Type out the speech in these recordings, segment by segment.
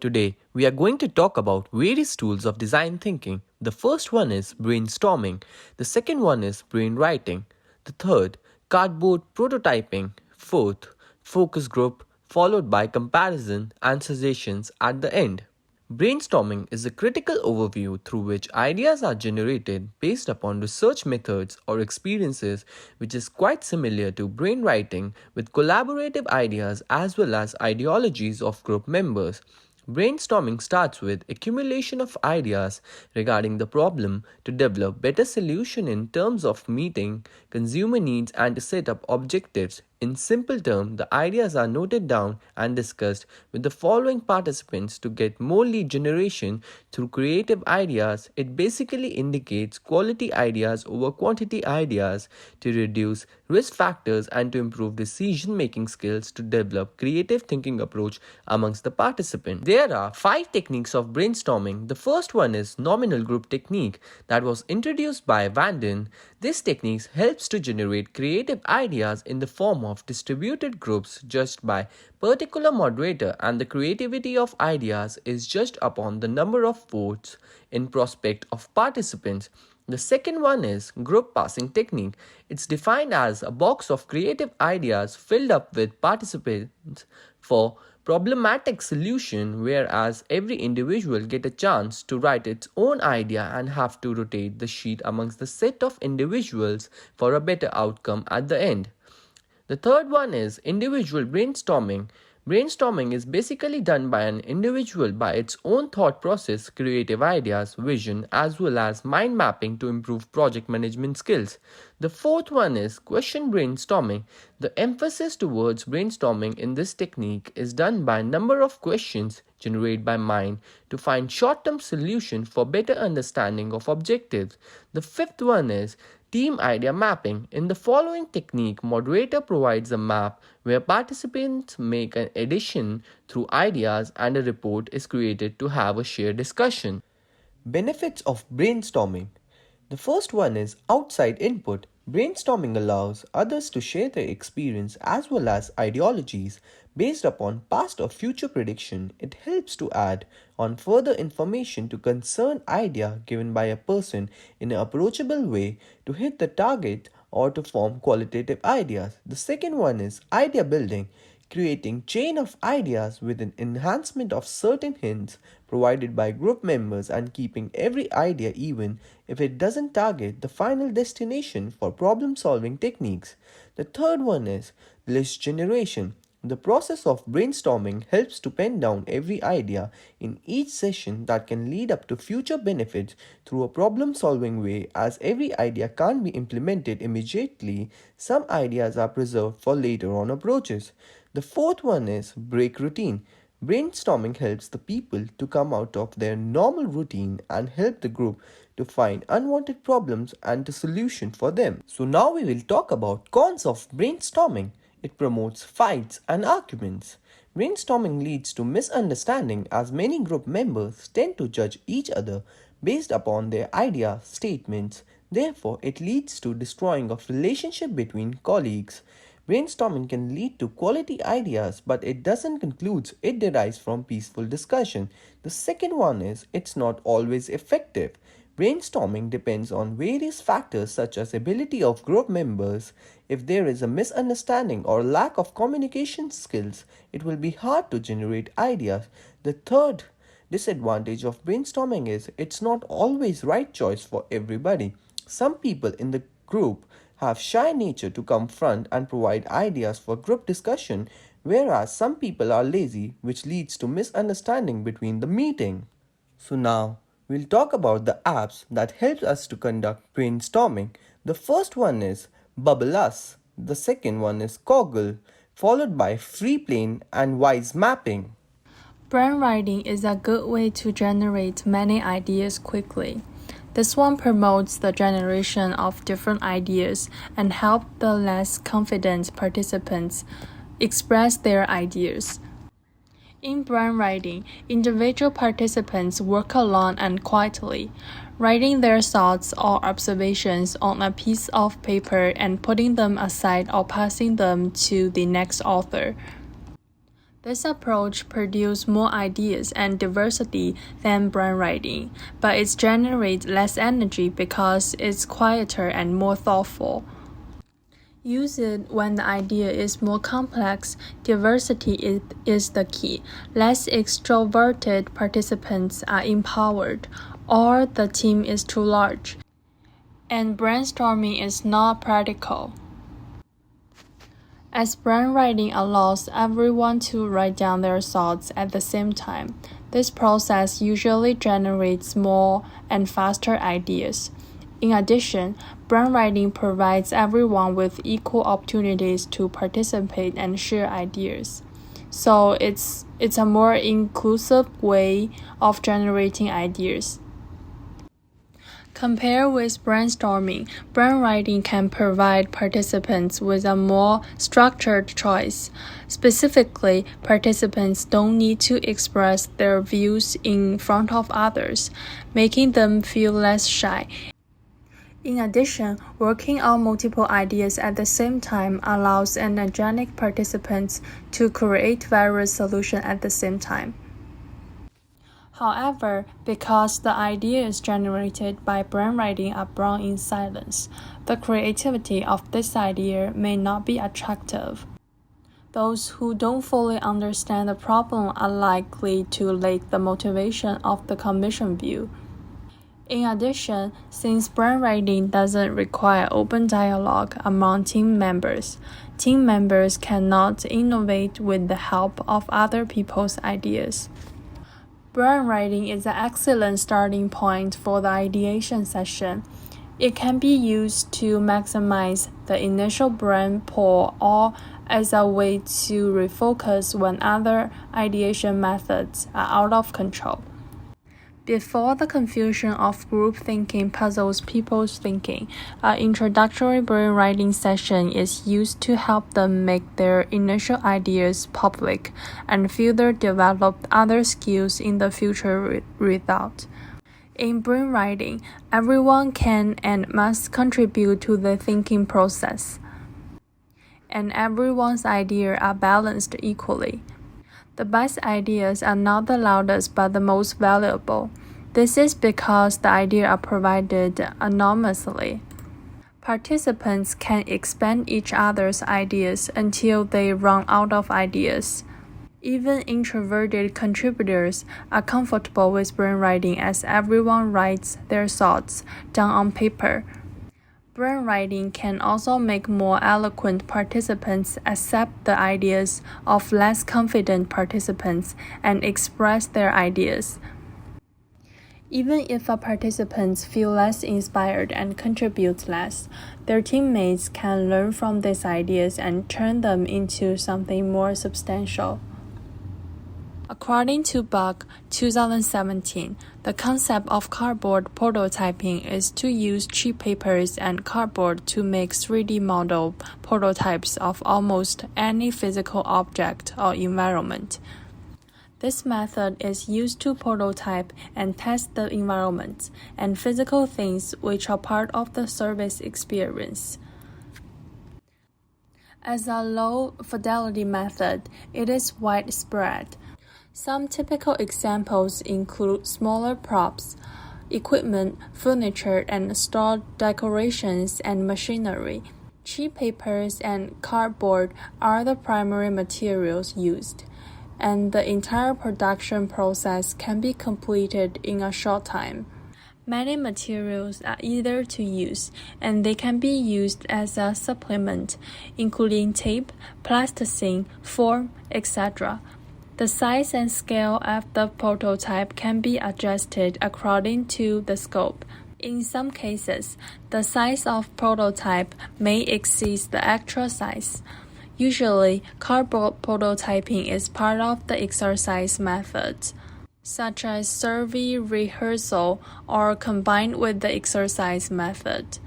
Today, we are going to talk about various tools of design thinking. The first one is brainstorming, the second one is brainwriting, the third, cardboard prototyping, fourth, focus group, followed by comparison and suggestions at the end. Brainstorming is a critical overview through which ideas are generated based upon research methods or experiences, which is quite similar to brainwriting with collaborative ideas as well as ideologies of group members. Brainstorming starts with accumulation of ideas regarding the problem to develop better solution in terms of meeting consumer needs and to set up objectives. In simple terms, the ideas are noted down and discussed with the following participants to get more lead generation through creative ideas. It basically indicates quality ideas over quantity ideas to reduce risk factors and to improve decision making skills to develop creative thinking approach amongst the participants. There are 5 techniques of brainstorming. The first one is nominal group technique that was introduced by Vanden. This technique helps to generate creative ideas in the form of distributed groups judged by particular moderator, and the creativity of ideas is judged upon the number of votes in prospect of participants. The second one is group passing technique. It's defined as a box of creative ideas filled up with participants for problematic solution, whereas every individual get a chance to write its own idea and have to rotate the sheet amongst the set of individuals for a better outcome at the end. The third one is individual brainstorming. Brainstorming is basically done by an individual by its own thought process, creative ideas, vision, as well as mind mapping to improve project management skills. The fourth one is question brainstorming. The emphasis towards brainstorming in this technique is done by a number of questions generated by mind to find short-term solution for better understanding of objectives. The fifth one is team idea mapping. In the following technique, moderator provides a map where participants make an addition through ideas and a report is created to have a shared discussion. Benefits of brainstorming. The first one is outside input. Brainstorming allows others to share their experience as well as ideologies based upon past or future prediction. It helps to add on further information to concern idea given by a person in an approachable way to hit the target or to form qualitative ideas. The second one is idea building, creating chain of ideas with an enhancement of certain hints provided by group members and keeping every idea even if it doesn't target the final destination for problem solving techniques. The third one is list generation. The process of brainstorming helps to pen down every idea in each session that can lead up to future benefits through a problem solving way. As every idea can't be implemented immediately, some ideas are preserved for later on approaches. The fourth one is break routine. Brainstorming helps the people to come out of their normal routine and help the group to find unwanted problems and a solution for them. So now we will talk about cons of brainstorming. It promotes fights and arguments. Brainstorming leads to misunderstanding as many group members tend to judge each other based upon their idea statements. Therefore, it leads to destroying of relationship between colleagues. Brainstorming can lead to quality ideas, but it doesn't conclude it derives from peaceful discussion. The second one is it's not always effective. Brainstorming depends on various factors such as ability of group members. If there is a misunderstanding or lack of communication skills, it will be hard to generate ideas. The third disadvantage of brainstorming is it's not always right choice for everybody. Some people in the group have shy nature to come front and provide ideas for group discussion, whereas some people are lazy, which leads to misunderstanding between the meeting. So now, we'll talk about the apps that help us to conduct brainstorming. The first one is Bubble Us. The second one is Coggle, followed by Freeplane and Wise Mapping. Brainwriting is a good way to generate many ideas quickly. This one promotes the generation of different ideas and help the less confident participants express their ideas. In brainwriting, individual participants work alone and quietly, writing their thoughts or observations on a piece of paper and putting them aside or passing them to the next author. This approach produces more ideas and diversity than brainwriting, but it generates less energy because it's quieter and more thoughtful. Use it when the idea is more complex. Diversity is the key. Less extroverted participants are empowered, or the team is too large, and brainstorming is not practical. As brainwriting allows everyone to write down their thoughts at the same time, this process usually generates more and faster ideas. In addition, brainwriting provides everyone with equal opportunities to participate and share ideas. So it's a more inclusive way of generating ideas. Compared with brainstorming, brainwriting can provide participants with a more structured choice. Specifically, participants don't need to express their views in front of others, making them feel less shy. In addition, working on multiple ideas at the same time allows energetic participants to create various solutions at the same time. However, because the ideas generated by brainwriting are brought in silence, the creativity of this idea may not be attractive. Those who don't fully understand the problem are likely to lack the motivation of the commission view. In addition, since brainwriting doesn't require open dialogue among team members cannot innovate with the help of other people's ideas. Brainwriting is an excellent starting point for the ideation session. It can be used to maximize the initial brain pool or as a way to refocus when other ideation methods are out of control. Before the confusion of group thinking puzzles people's thinking, an introductory brainwriting session is used to help them make their initial ideas public and further develop other skills in the future result. In brainwriting, everyone can and must contribute to the thinking process, and everyone's ideas are balanced equally. The best ideas are not the loudest but the most valuable. This is because the ideas are provided anonymously. Participants can expand each other's ideas until they run out of ideas. Even introverted contributors are comfortable with brainwriting as everyone writes their thoughts down on paper. Brainwriting can also make more eloquent participants accept the ideas of less confident participants and express their ideas. Even if participants feel less inspired and contribute less, their teammates can learn from these ideas and turn them into something more substantial. According to Buck, 2017, the concept of cardboard prototyping is to use cheap papers and cardboard to make 3D model prototypes of almost any physical object or environment. This method is used to prototype and test the environment and physical things which are part of the service experience. As a low-fidelity method, it is widespread. Some typical examples include smaller props, equipment, furniture, and store decorations and machinery. Cheap papers and cardboard are the primary materials used, and the entire production process can be completed in a short time. Many materials are easier to use, and they can be used as a supplement, including tape, plasticine, foam, etc. The size and scale of the prototype can be adjusted according to the scope. In some cases, the size of prototype may exceed the actual size. Usually, cardboard prototyping is part of the exercise methods, such as survey rehearsal or combined with the exercise method,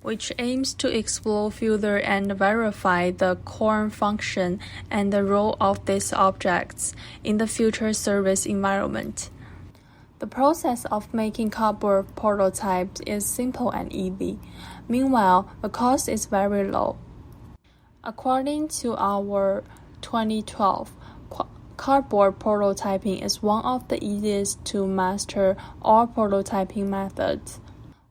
which aims to explore further and verify the core function and the role of these objects in the future service environment. The process of making cardboard prototypes is simple and easy. Meanwhile, the cost is very low. According to our 2012 Cardboard prototyping is one of the easiest to master all prototyping methods.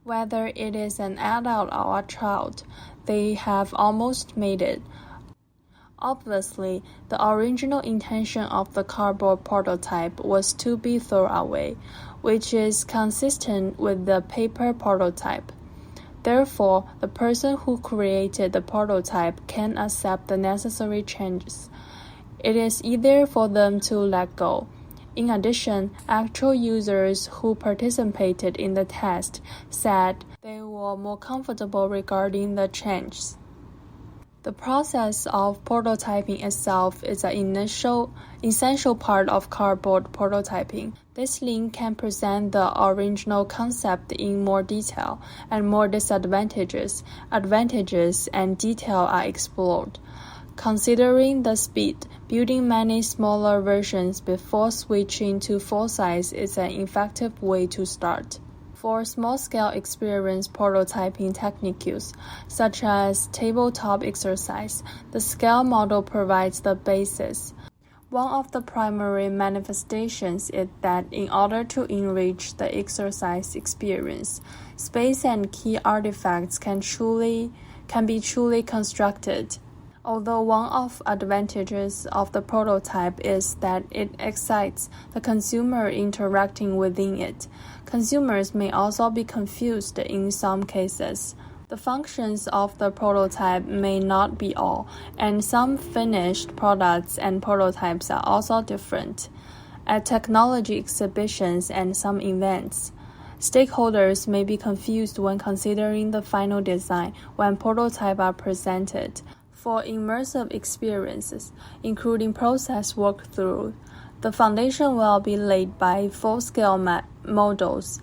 Whether it is an adult or a child, they have almost made it. Obviously, the original intention of the cardboard prototype was to be thrown away, which is consistent with the paper prototype. Therefore, the person who created the prototype can accept the necessary changes. It is easier for them to let go. In addition, actual users who participated in the test said they were more comfortable regarding the changes. The process of prototyping itself is an essential part of cardboard prototyping. This link can present the original concept in more detail, and more disadvantages, advantages, and detail are explored. Considering the speed, building many smaller versions before switching to full size is an effective way to start. For small-scale experience prototyping techniques, such as tabletop exercise, the scale model provides the basis. One of the primary manifestations is that in order to enrich the exercise experience, space and key artifacts can be truly constructed. Although one of the advantages of the prototype is that it excites the consumer interacting within it, consumers may also be confused in some cases. The functions of the prototype may not be all, and some finished products and prototypes are also different. At technology exhibitions and some events, stakeholders may be confused when considering the final design when prototypes are presented. For immersive experiences, including process walkthrough, the foundation will be laid by full-scale models.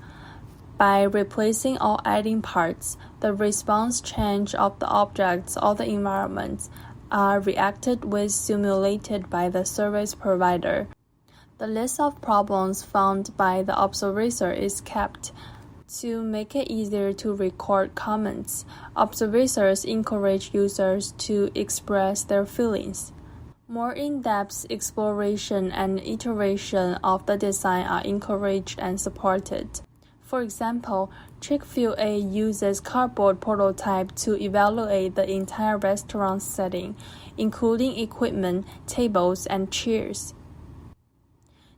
By replacing or adding parts, the response change of the objects or the environments are reacted with simulated by the service provider. The list of problems found by the observer is kept. To make it easier to record comments, observers encourage users to express their feelings. More in-depth exploration and iteration of the design are encouraged and supported. For example, Chick-fil-A uses cardboard prototype to evaluate the entire restaurant setting, including equipment, tables, and chairs.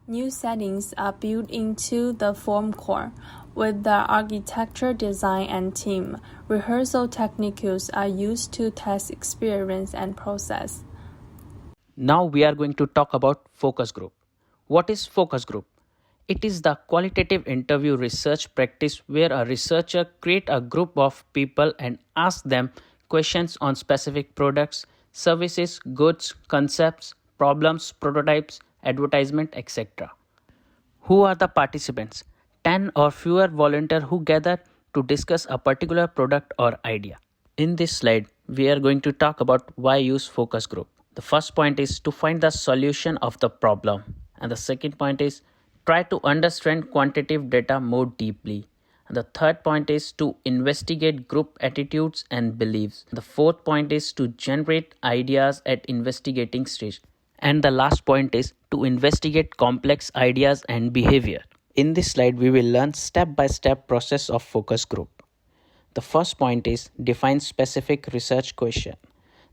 New settings are built into the foam core. With the architecture, design, and team, rehearsal techniques are used to test experience and process. Now we are going to talk about focus group. What is focus group? It is the qualitative interview research practice where a researcher creates a group of people and asks them questions on specific products, services, goods, concepts, problems, prototypes, advertisement, etc. Who are the participants? 10 or fewer volunteers who gather to discuss a particular product or idea. In this slide, we are going to talk about why use focus group. The first point is to find the solution of the problem. And the second point is try to understand quantitative data more deeply. And the third point is to investigate group attitudes and beliefs. The fourth point is to generate ideas at investigating stage. And the last point is to investigate complex ideas and behavior. In this slide, we will learn step-by-step process of focus group. The first point is define specific research question.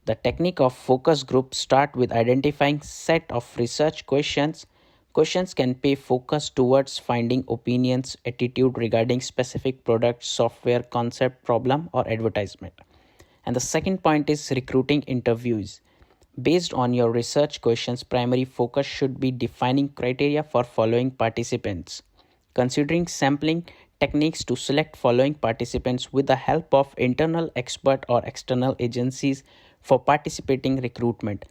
The technique of focus group start with identifying set of research questions. Questions can pay focus towards finding opinions, attitude regarding specific product, software, concept, problem, or advertisement. And the second point is recruiting interviews. Based on your research questions, primary focus should be defining criteria for following participants. Considering sampling techniques to select following participants with the help of internal expert or external agencies for participating recruitment.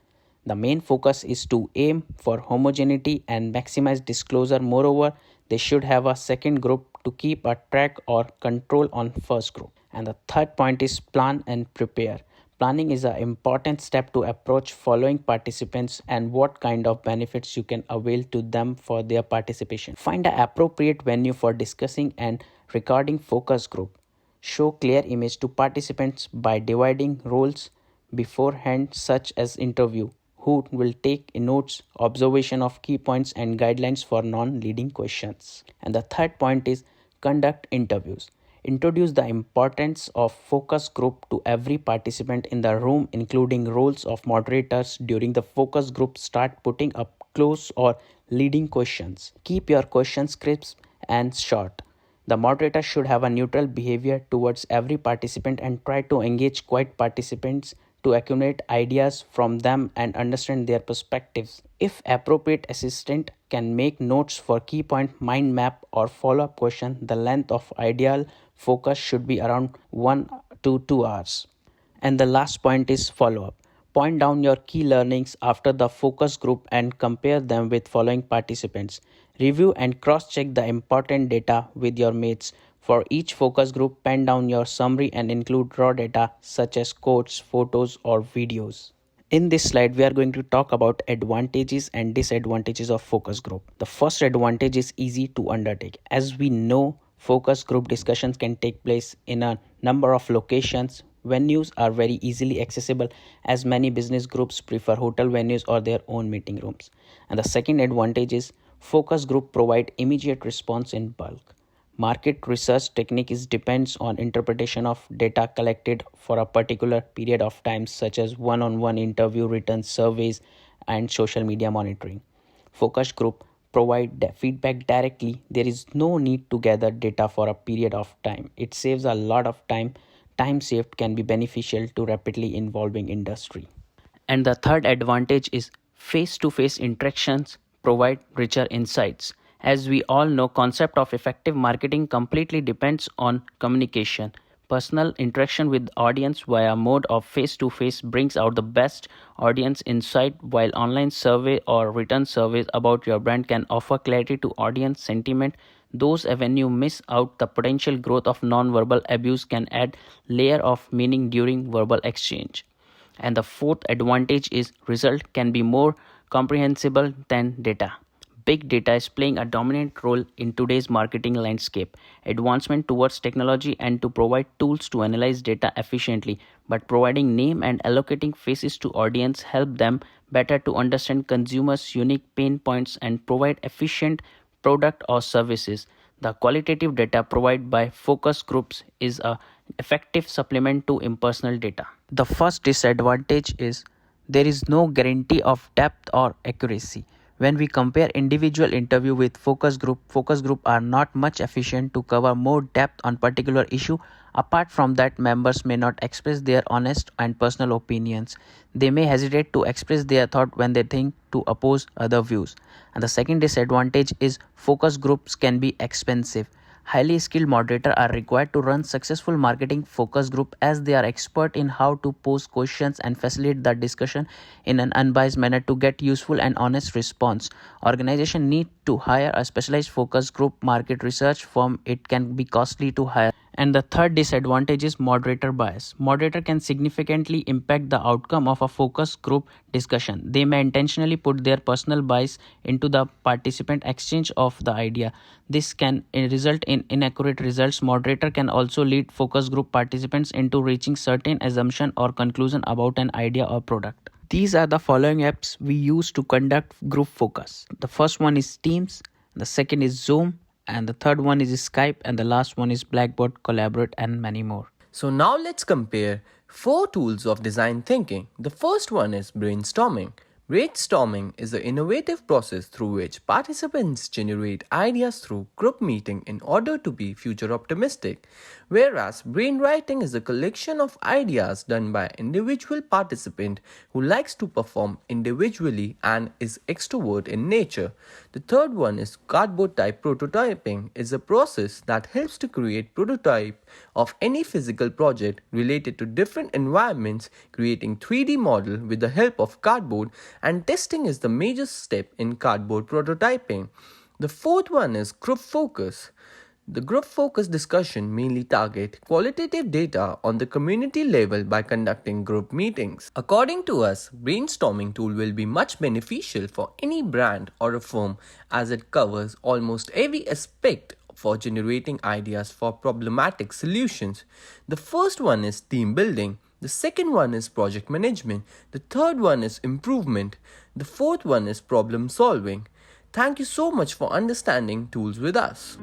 The main focus is to aim for homogeneity and maximize disclosure. Moreover, they should have a second group to keep a track or control on first group. And the third point is plan and prepare. Planning is an important step to approach following participants and what kind of benefits you can avail to them for their participation. Find an appropriate venue for discussing and recording focus group. Show clear image to participants by dividing roles beforehand, such as interview, who will take notes, observation of key points, and guidelines for non-leading questions. And the third point is conduct interviews. Introduce the importance of focus group to every participant in the room, including roles of moderators during the focus group. Start putting up close or leading questions. Keep your questions crisp and short. The moderator should have a neutral behavior towards every participant and try to engage quiet participants to accumulate ideas from them and understand their perspectives. If appropriate, assistant can make notes for key point, mind map, or follow-up question. The length of ideal focus should be around 1 to 2 hours. And the last point is follow-up. Point down your key learnings after the focus group and compare them with following participants. Review and cross-check the important data with your mates. For each focus group, pen down your summary and include raw data such as quotes, photos, or videos. In this slide, we are going to talk about advantages and disadvantages of focus group. The first advantage is easy to undertake. As we know, focus group discussions can take place in a number of locations. Venues are very easily accessible as many business groups prefer hotel venues or their own meeting rooms. And the second advantage is focus group provide immediate response in bulk. Market research technique depends on interpretation of data collected for a particular period of time, such as one-on-one interview, written surveys, and social media monitoring. Focus group provide feedback directly. There is no need to gather data for a period of time. It saves a lot of time. Time saved can be beneficial to rapidly evolving industry. And the third advantage is face-to-face interactions provide richer insights. As we all know, concept of effective marketing completely depends on communication. Personal interaction with audience via mode of face-to-face brings out the best audience insight, while online survey or written surveys about your brand can offer clarity to audience sentiment. Those avenues miss out the potential growth of non-verbal abuse can add layer of meaning during verbal exchange. And the fourth advantage is result can be more comprehensible than data. Big data is playing a dominant role in today's marketing landscape. Advancement towards technology and to provide tools to analyze data efficiently, but providing name and allocating faces to audience help them better to understand consumers' unique pain points and provide efficient product or services. The qualitative data provided by focus groups is a effective supplement to impersonal data. The first disadvantage is there is no guarantee of depth or accuracy. When we compare individual interview with focus group are not much efficient to cover more depth on particular issue. Apart from that, members may not express their honest and personal opinions. They may hesitate to express their thought when they think to oppose other views. And the second disadvantage is focus groups can be expensive. Highly skilled moderators are required to run successful marketing focus group as they are expert in how to pose questions and facilitate the discussion in an unbiased manner to get useful and honest response. Organization need to hire a specialized focus group market research firm. It can be costly to hire. And the third disadvantage is moderator bias. Moderator can significantly impact the outcome of a focus group discussion. They may intentionally put their personal bias into the participant exchange of the idea. This can result in inaccurate results. Moderator can also lead focus group participants into reaching certain assumption or conclusion about an idea or product. These are the following apps we use to conduct group focus. The first one is Teams, the second is Zoom, and the third one is Skype, and the last one is Blackboard, Collaborate, and many more. So now let's compare 4 tools of design thinking. The first one is brainstorming. Brainstorming is the innovative process through which participants generate ideas through group meeting in order to be future optimistic, whereas brainwriting is a collection of ideas done by individual participant who likes to perform individually and is extrovert in nature. The third one is cardboard type prototyping is a process that helps to create prototype of any physical project related to different environments, creating 3D model with the help of cardboard, and testing is the major step in cardboard prototyping. The fourth one is group focus. The group focus discussion mainly target qualitative data on the community level by conducting group meetings. According to us, brainstorming tool will be much beneficial for any brand or a firm as it covers almost every aspect for generating ideas for problematic solutions. The first one is team building. The second one is project management. The third one is improvement. The fourth one is problem solving. Thank you so much for understanding tools with us.